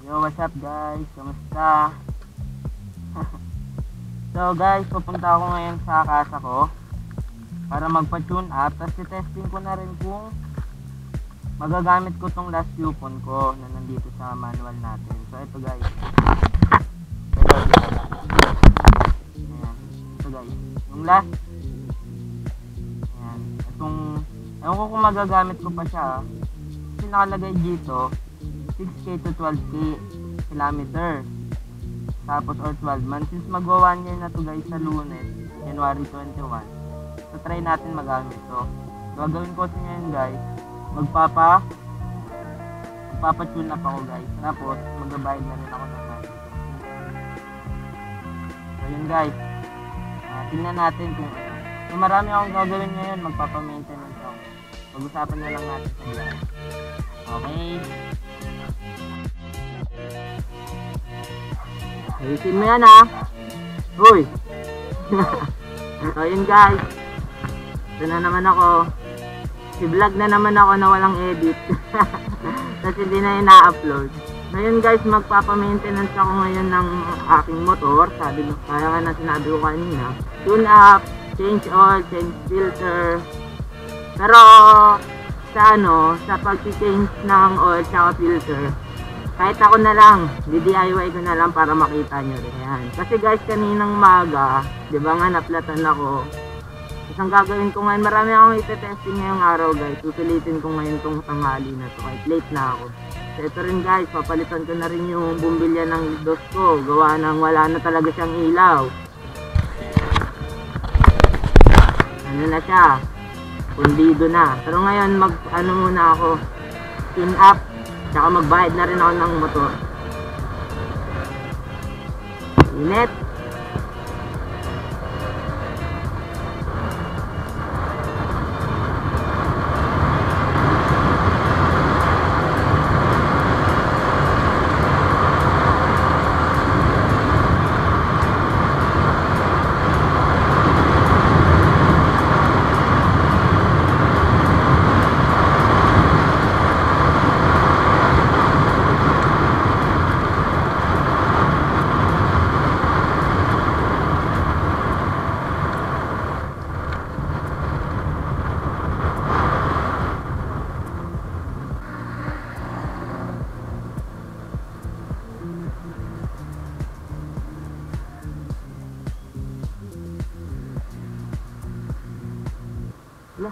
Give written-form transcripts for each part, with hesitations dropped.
Yo, what's up guys? Kamusta? So guys, pupunta ako ngayon sa casa ko para magpa-tune up. Tapos i-testing ko na rin kung magagamit ko tong last coupon ko na nandito sa manual natin. So ito guys. Ayan. Ito guys. Yung last. Ayan. Itong, ewan ko kung magagamit ko pa siya. Kasi nakalagay dito 6K to 12K kilometer. Tapos or 12 months. Since magwa 1 year na to guys sa Lunes, January 21. So try natin magamit to. Gagawin ko kasi ngayon guys, magpapa-tune up ako guys. Tapos magbabayad na rin ako ng money. So yun guys. Tingnan natin kung ano. So marami akong gagawin ngayon, magpapa-maintenance ako. Pag-usapan na lang natin sa biyahe. Okay. Ayusin mo yan ha. Uy. So yun guys. Ito na naman ako. I-vlog na naman ako na walang edit. Kasi hindi na ina-upload. So yun guys, magpapa-maintenance ako ngayon ng aking motor. Sabi ko, kaya nga na sinabi ko kanina. Tune up, change oil, change filter. Pero sa pag-change ng oil at filter, kahit ako na lang, DIY ko na lang para makita nyo rin yan. Kasi guys, kaninang umaga, di ba nga naplatan ako. Isang gagawin ko ngayon, marami akong ite-testing ngayong araw guys. Susulitin ko ngayon tong tanghali na to, kahit late na ako. So ito rin guys, papalitan ko na rin yung bumbilya ng dos ko. Gawa nang wala na talaga siyang ilaw. Ano na siya? Pundido na. Pero ngayon, muna ako, tune up. Tsaka magbayad na rin ako ng motor. Init. Lah.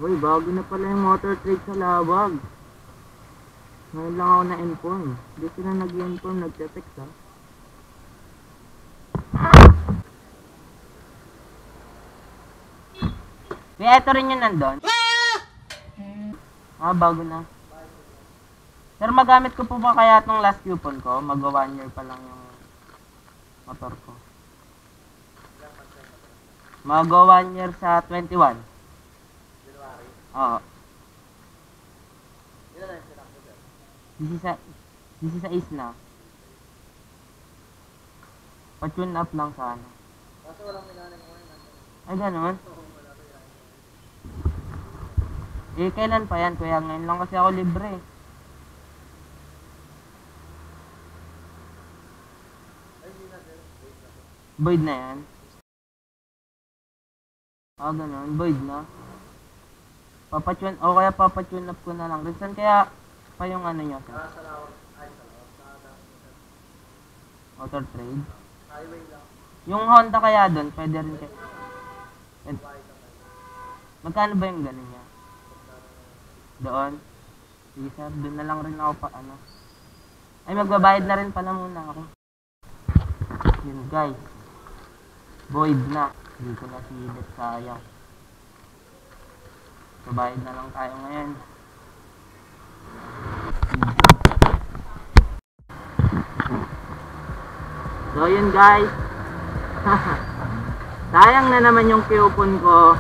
Uy, bago na pala yung motor trade sa Labag. Ngayon lang ako na-inform. Hindi sila nag-inform, nag-text ha. Kaya ito rin yun nandun. Bago na. Pero magamit ko po ba kaya itong last coupon ko? Magwa 1 year pa lang yung motor ko. Magwa 1 year sa 21. Oo. This is na. Pa-tune up lang sana. Kaso walang nilalim ko yun. Ay, ganun? Kailan pa yan? Kuya, ngayon lang kasi ako libre. Void na yan? Ganun. Void na. O kaya papatune up ko na lang. Rinsan kaya pa yung ano nyo? Motor trade? Yung Honda kaya doon, pwede rin kayo. Magkano ba yung gano'n niya? Doon? Sige sir, doon na lang rin ako pa ano. Ay, magbabayad na rin pala muna ako. Yun guys. Void na. Hindi ko nasilip, sayang. So, bayad na lang tayo ngayon. So, yun guys. Sayang na naman yung coupon ko.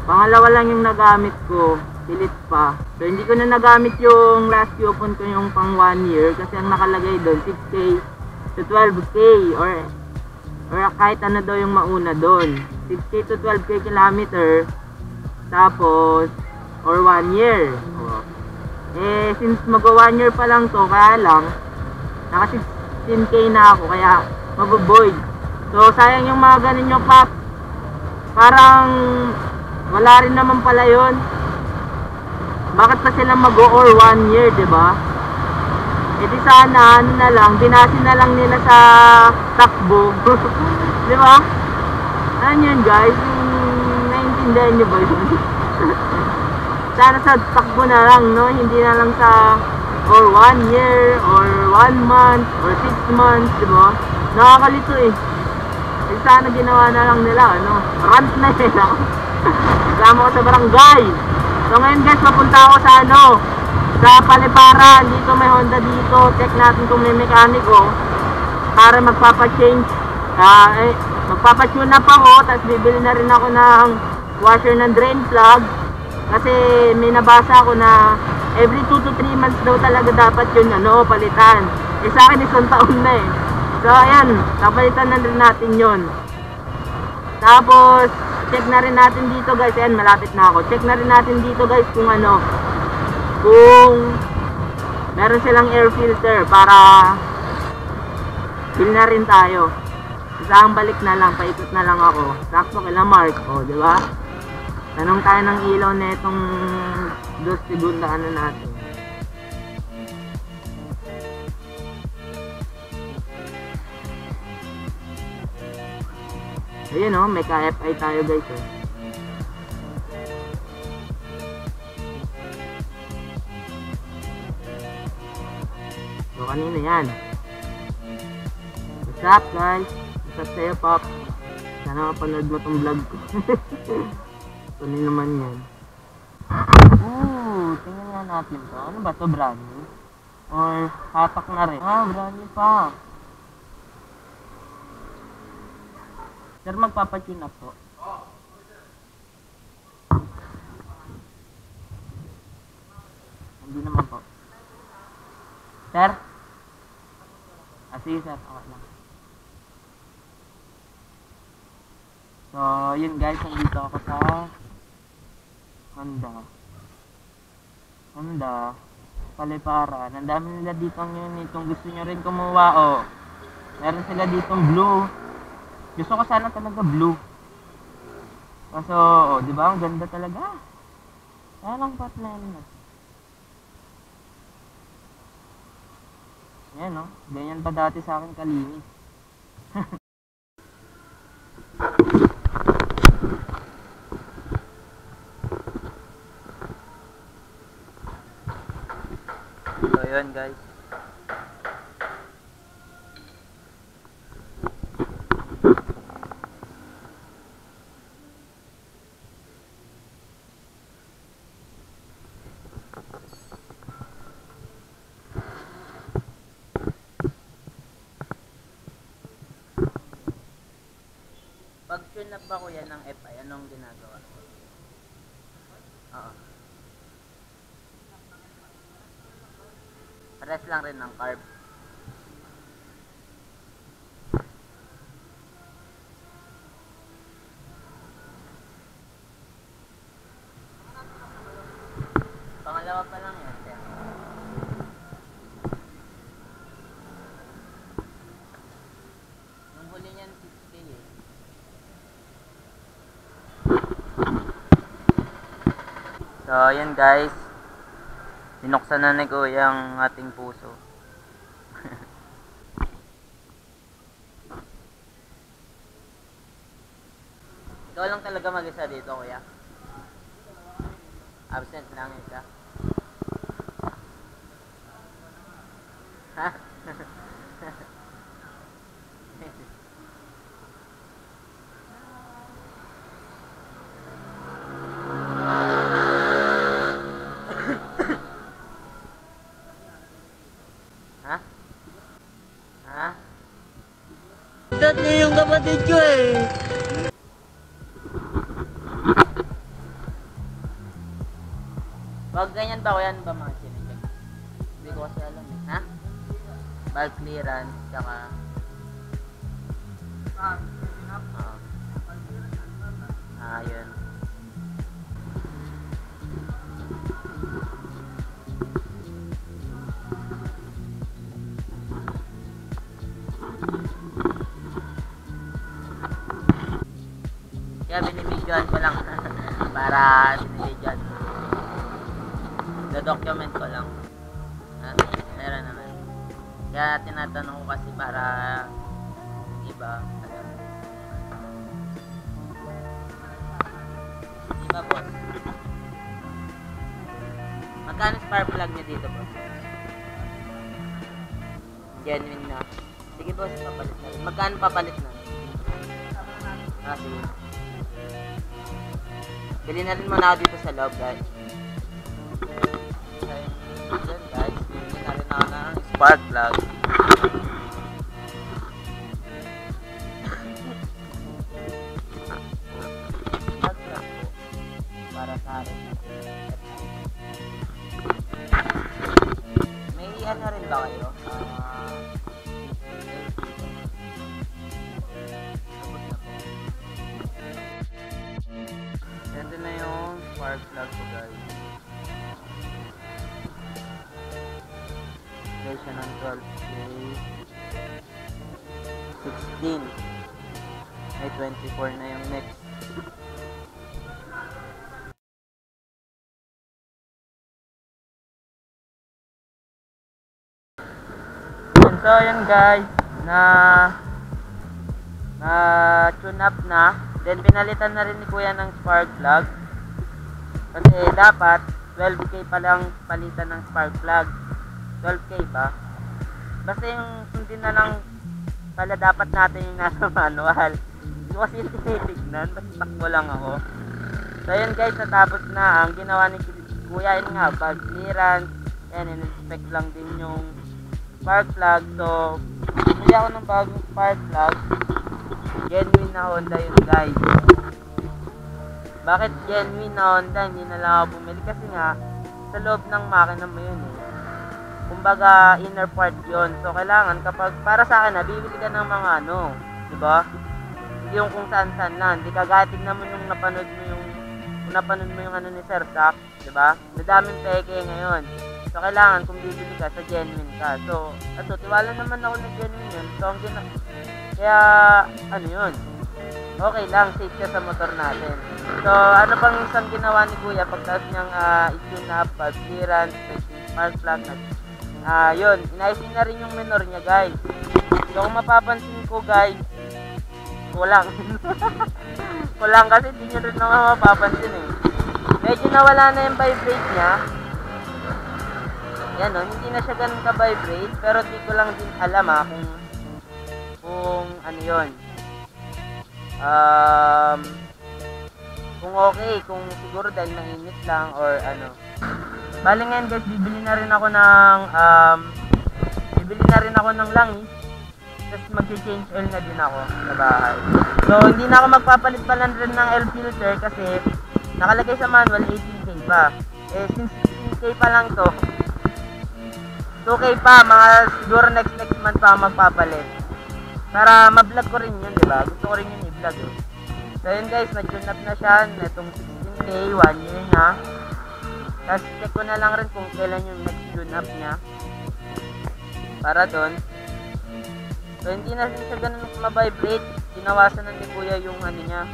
Pangalawa lang yung nagamit ko. Pilit pa. So, hindi ko na nagamit yung last coupon ko, yung pang 1 year. Kasi ang nakalagay doon, 6K to 12K. Or kahit ano daw yung mauna doon. 6K to 12K kilometer. Tapos, or 1 year. Eh, since magwa 1 year pa lang to, kaya lang, naka 16K na ako, kaya mabuboid. So, sayang yung mga ganun yung pack. Parang, wala rin naman pala yun. Bakit pa sila mag-or 1 year, diba? E di sana, ano na lang, binasi na lang nila sa takbo. Diba? Ano yun guys? Naiintindihan nyo ba yun? Sana sa takbo na lang, no? Hindi na lang sa or 1 year, or 1 month, or 6 months, diba? Nakakalito eh. E sana ginawa na lang nila, ano? Rant na nila. Kasama ko sa barangay. So ngayon guys, papunta ako sa ano, sa Paliparan. Dito may Honda dito. Check natin kung may mekaniko para magpapa-change. Magpapa-tune up ako. Tapos bibili na rin ako ng washer ng drain plug. Kasi may nabasa ako na every 2 to 3 months daw talaga dapat yun ano, palitan. Eh sa akin isang taon na eh. So ayan, napalitan na rin natin yun. Tapos check na rin natin dito guys. Ayan, malapit na ako. Check na rin natin dito guys kung ano, kung meron silang air filter para fill na rin tayo. Isang balik na lang, paikot na lang ako. Sakto kila Mark, o diba? Tanong tayo ng ilaw na itong 2 segunda ano natin. Ayun o, may ka-FI tayo guys eh. So kanina yan. What's up guys? What's up sa'yo Pop? Sana mapanood mo tong vlog ko. Tuloy naman yan. Tingnan nga natin to. Ano ba to, brand new? Or hatak na rin? Brand new pa. Sir, magpapatune up po. Hindi naman po. Sir? Sige sir, okay lang. So, yun guys, nandito ako sa Honda Paliparan. Ang dami nila dito yun. Kung gusto nyo rin kumuha, meron sila ditong blue. Gusto ko sana talaga blue. Kaso, di ba? Ang ganda talaga. Kaya lang pat na yun. Yan, no? Ganyan pa dati sa akin kalinis. So, yun guys. Pag tune up ba ko yan ng FI, anong ginagawa? Oo. Pares lang rin ng carb. Pangalawa pa lang yan, sir. Nung huli niyan 6K eh. So, yun guys. Binuksan na ni Kuya ang ating puso. Ikaw lang talaga mag-isa dito, Kuya? Absent lang isa? Ha? video eh. Wag ganyan ba? Yan ba mga chinecheck? Hindi ko kasi alam eh. Ha? Valve clearance, tsaka... yun. Kaya binibidyoan ko lang para binibidyoan. Do-document ko lang. Meron naman. Kaya tinatanong ko kasi para iba. Diba boss? Magkano spark plug niya dito boss? Genuine na. Sige boss, papalit na rin. Magkano papalit na? Sige. Bili na rin muna ako dito sa loob guys. Then guys, bili na rin ako ng spark plug. Para sa akin. May ano rin ba kayo? Ito na yung spark plug ko guys. Version ng 12K 16. May 24 na yung next. So yun guys, na tune up na. Then pinalitan na rin ni kuya ng spark plug. Kasi dapat 12K pa lang palitan ng spark plug. 12K ba? Basta yung sundin na lang pala dapat natin yung nasa manual. Hindi ko kasi tinitignan, basta takbo lang ako. So yun guys, natapos na. Ang ginawa ni kuya yun nga, bag clearance. Yan, in-inspect lang din yung spark plug. So bumili ako ng bagong spark plug. Genuine na Honda yun guys. Bakit genuine na Honda? Hindi na lang ako bumili kasi nga sa loob ng makina mo yun eh. Kumbaga inner part yun. So kailangan kapag para sa akin bibili ka ng mga ano, di ba? Hindi yung kung saan-saan lang. Hindi kagaya tignan mo nung napanood mo yung ano ni Sir Dak, di ba? Nadaming peke ngayon. So kailangan kung bibili ka sa genuine ka. So tiwala naman ako na genuine yun. So kaya ano yun? Okay lang, safe siya sa motor natin. So ano pang isang ginawa ni Kuya pagkatapos niyang i-tune up, clearance, spark plug yun, inayusin na rin yung minor niya guys. So kung mapapansin ko guys, kulang. Kulang kasi hindi nyo rin naman mapapansin eh. Medyo nawala na yung vibrate niya. Yan o, hindi na siya ganun ka-vibrate. Pero di ko lang din alam kung ano yun. Kung okay, kung siguro dahil mainit lang or ano. Bali ngayon guys, bibili na rin ako ng langis. Tapos mag-change oil na din ako sa bahay. So hindi na ako magpapalit pa lang rin ng oil filter kasi nakalagay sa manual 18K pa. Eh since 16K pa lang to, 2K pa, mga siguro next month pa magpapalit. Para ma-vlog ko rin yun, diba? Gusto ko rin yun i-vlog eh. So yun guys, nag-tune up na siya. Itong 16K, 1 year na. Tapos check ko na lang rin kung kailan yung next tune up niya. Para doon. So hindi na rin siya ganun ma-vibrate. Tinawasan na ni Kuya yung ano niya,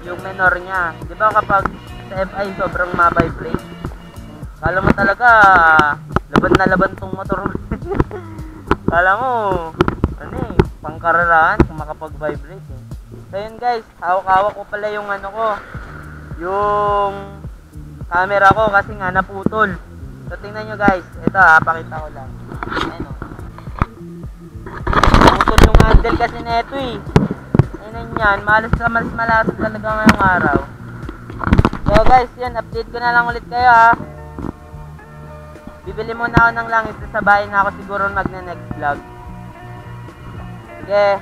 yung minor niya. Diba kapag sa FI sobrang ma-vibrate? Kala mo talaga laban na laban tong motor. Kala mo ano eh, pangkararahan kung makapag-vibrate eh. So yun guys, hawak-hawak ko pala yung ano ko, yung camera ko kasi nga naputol. So tingnan nyo guys, ito pakita ko lang. Ayan o, naputol yung handle kasi neto eh. Ayun yan, malas talaga ngayong araw. So guys, yun, update ko na lang ulit kayo Bibili muna ako ng langis, sasabayin na ako siguro next vlog. Sige.